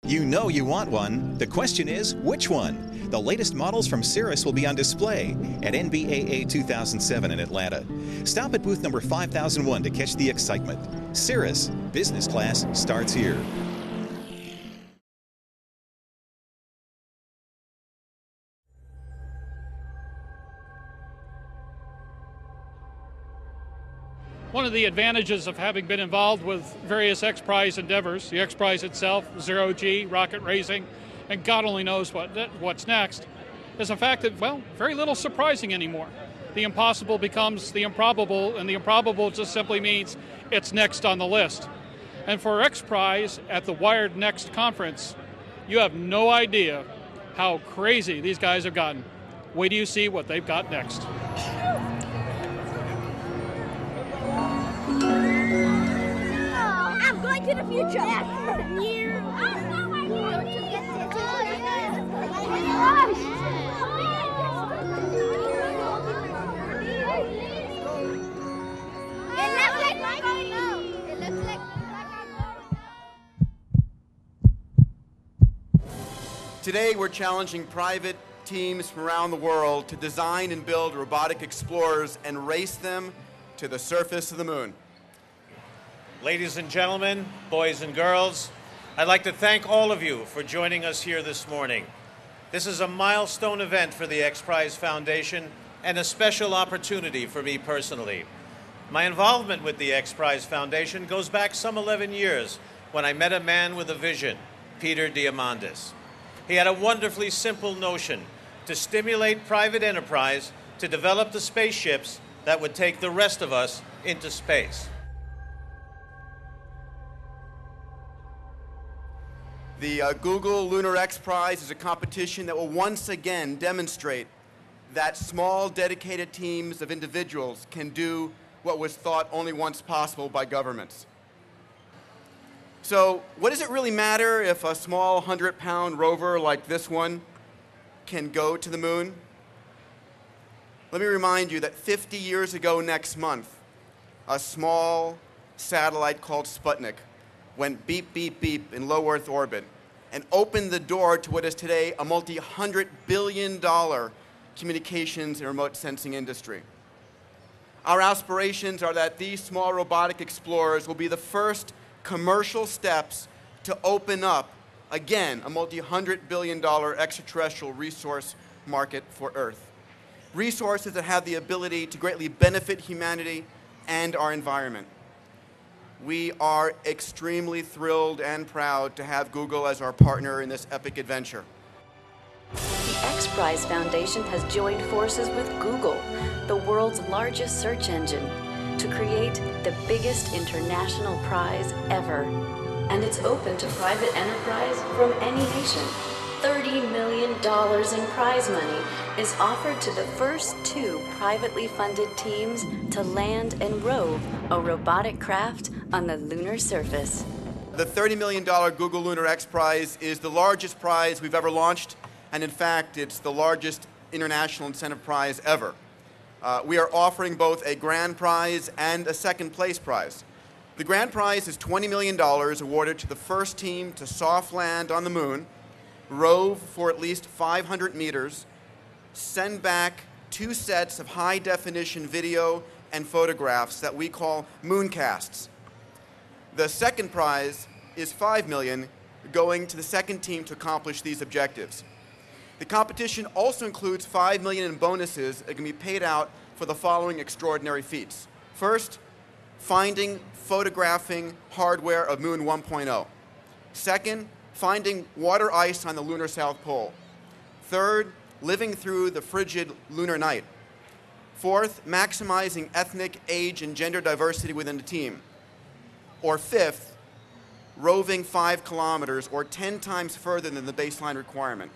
You know you want one. The question is, which one? The latest models from Cirrus will be on display at NBAA 2007 in Atlanta. Stop at booth number 5001 to catch the excitement. Cirrus, business class starts here. One of the advantages of having been involved with various X-Prize endeavors, the X-Prize itself, zero-G, rocket racing, and God only knows what's next, is the fact that, well, very little surprising anymore. The impossible becomes the improbable, and the improbable just simply means it's next on the list. And for X-Prize at the Wired Next conference, you have no idea how crazy these guys have gotten. Wait till you see what they've got next. I'm going to the future. Today we're challenging private teams from around the world to design and build robotic explorers and race them to the surface of the moon. Ladies and gentlemen, boys and girls, I'd like to thank all of you for joining us here this morning. This is a milestone event for the X-Prize Foundation and a special opportunity for me personally. My involvement with the X-Prize Foundation goes back some 11 years when I met a man with a vision, Peter Diamandis. He had a wonderfully simple notion to stimulate private enterprise to develop the spaceships that would take the rest of us into space. The Google Lunar X Prize is a competition that will once again demonstrate that small, dedicated teams of individuals can do what was thought only once possible by governments. So, what does it really matter if a small 100-pound rover like this one can go to the moon? Let me remind you that 50 years ago next month, a small satellite called Sputnik went beep, beep, beep in low Earth orbit and opened the door to what is today a multi-$100 billion communications and remote sensing industry. Our aspirations are that these small robotic explorers will be the first commercial steps to open up, again, a multi-$100 billion extraterrestrial resource market for Earth. Resources that have the ability to greatly benefit humanity and our environment. We are extremely thrilled and proud to have Google as our partner in this epic adventure. The X-Prize Foundation has joined forces with Google, the world's largest search engine, to create the biggest international prize ever. And it's open to private enterprise from any nation. $30 million in prize money is offered to the first 2 privately funded teams to land and rove a robotic craft on the lunar surface. The $30 million Google Lunar X Prize is the largest prize we've ever launched, and in fact, it's the largest international incentive prize ever. We are offering both a grand prize and a second place prize. The grand prize is $20 million awarded to the first team to soft land on the moon, rove for at least 500 meters, send back 2 sets of high-definition video and photographs that we call mooncasts. The second prize is $5 million, going to the second team to accomplish these objectives. The competition also includes $5 million in bonuses that can be paid out for the following extraordinary feats. First, finding, photographing hardware of Moon 1.0. Second, finding water ice on the lunar South Pole. Third, living through the frigid lunar night. Fourth, maximizing ethnic, age, and gender diversity within the team. Or fifth, roving 5 kilometers or 10 times further than the baseline requirement.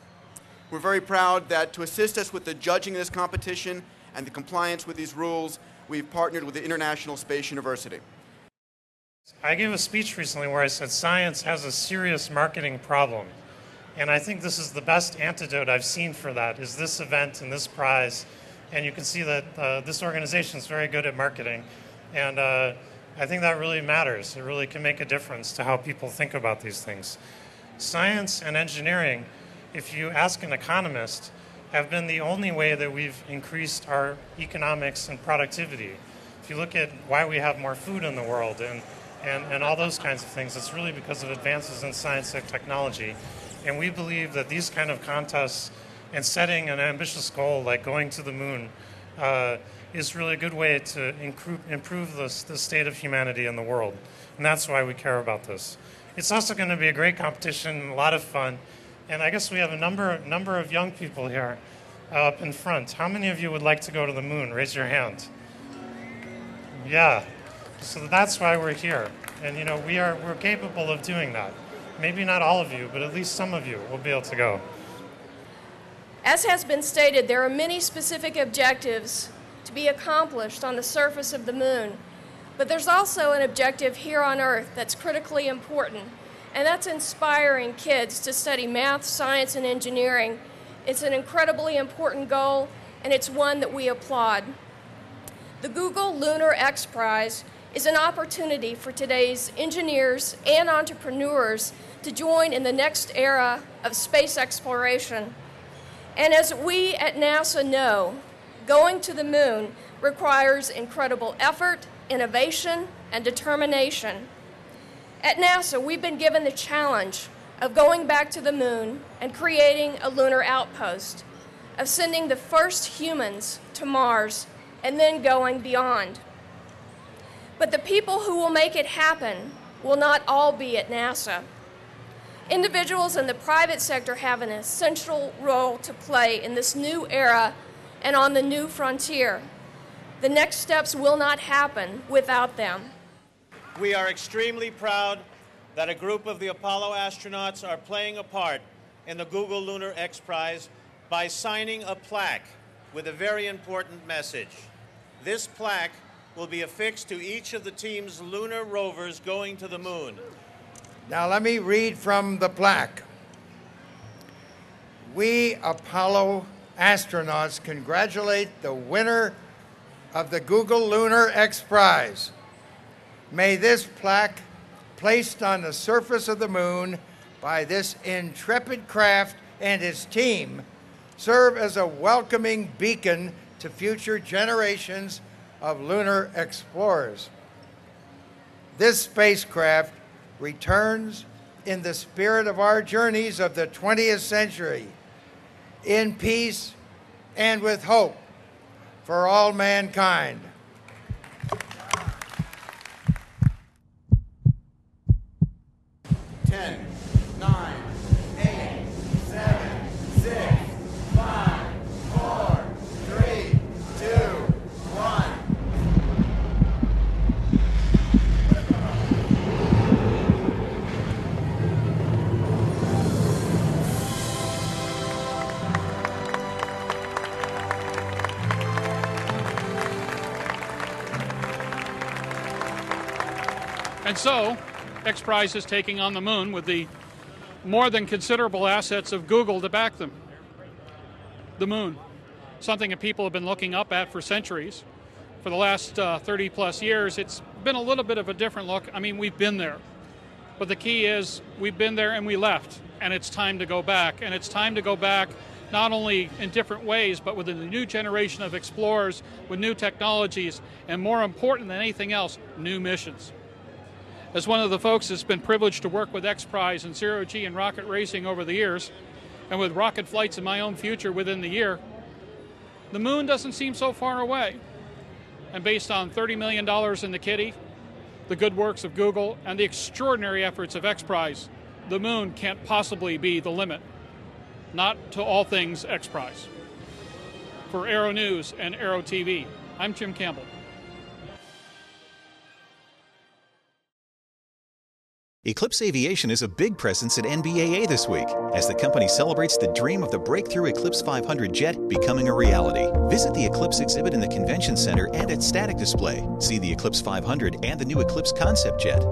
We're very proud that to assist us with the judging of this competition and the compliance with these rules, we've partnered with the International Space University. I gave a speech recently where I said science has a serious marketing problem. And I think this is the best antidote I've seen for that, is this event and this prize. And you can see that this organization is very good at marketing. And I think that really matters. It really can make a difference to how people think about these things. Science and engineering, if you ask an economist, have been the only way that we've increased our economics and productivity. If you look at why we have more food in the world and all those kinds of things, it's really because of advances in science and technology. And we believe that these kind of contests and setting an ambitious goal like going to the moon is really a good way to improve the state of humanity in the world. And that's why we care about this. It's also going to be a great competition, a lot of fun. And I guess we have a number of young people here up in front. How many of you would like to go to the moon? Raise your hand. Yeah. So that's why we're here. And you know, we're capable of doing that. Maybe not all of you, but at least some of you will be able to go. As has been stated, there are many specific objectives to be accomplished on the surface of the moon. But there's also an objective here on Earth that's critically important, and that's inspiring kids to study math, science, and engineering. It's an incredibly important goal, and it's one that we applaud. The Google Lunar X Prize is an opportunity for today's engineers and entrepreneurs to join in the next era of space exploration. And as we at NASA know, going to the moon requires incredible effort, innovation, and determination. At NASA, we've been given the challenge of going back to the moon and creating a lunar outpost, of sending the first humans to Mars, and then going beyond. But the people who will make it happen will not all be at NASA. Individuals in the private sector have an essential role to play in this new era and on the new frontier. The next steps will not happen without them. We are extremely proud that a group of the Apollo astronauts are playing a part in the Google Lunar X Prize by signing a plaque with a very important message. This plaque will be affixed to each of the team's lunar rovers going to the moon. Now let me read from the plaque. We Apollo astronauts congratulate the winner of the Google Lunar X Prize. May this plaque, placed on the surface of the moon by this intrepid craft and its team, serve as a welcoming beacon to future generations of lunar explorers. This spacecraft returns in the spirit of our journeys of the 20th century, in peace and with hope for all mankind. Ten, 9, 8, 7, 6, 5, 4, 3, 2, 1. And so, X Prize is taking on the moon with the more than considerable assets of Google to back them. The moon, something that people have been looking up at for centuries. For the last 30 plus years, it's been a little bit of a different look. I mean, we've been there. But the key is we've been there and we left, and it's time to go back. And it's time to go back not only in different ways, but with a new generation of explorers, with new technologies, and more important than anything else, new missions. As one of the folks that's been privileged to work with X Prize and zero-G and rocket racing over the years, and with rocket flights in my own future within the year, the moon doesn't seem so far away. And based on $30 million in the kitty, the good works of Google, and the extraordinary efforts of X Prize, the moon can't possibly be the limit. Not to all things X Prize. For Aero-News and Aero TV, I'm Jim Campbell. Eclipse Aviation is a big presence at NBAA this week as the company celebrates the dream of the breakthrough Eclipse 500 jet becoming a reality. Visit the Eclipse exhibit in the Convention Center and at Static Display. See the Eclipse 500 and the new Eclipse concept jet.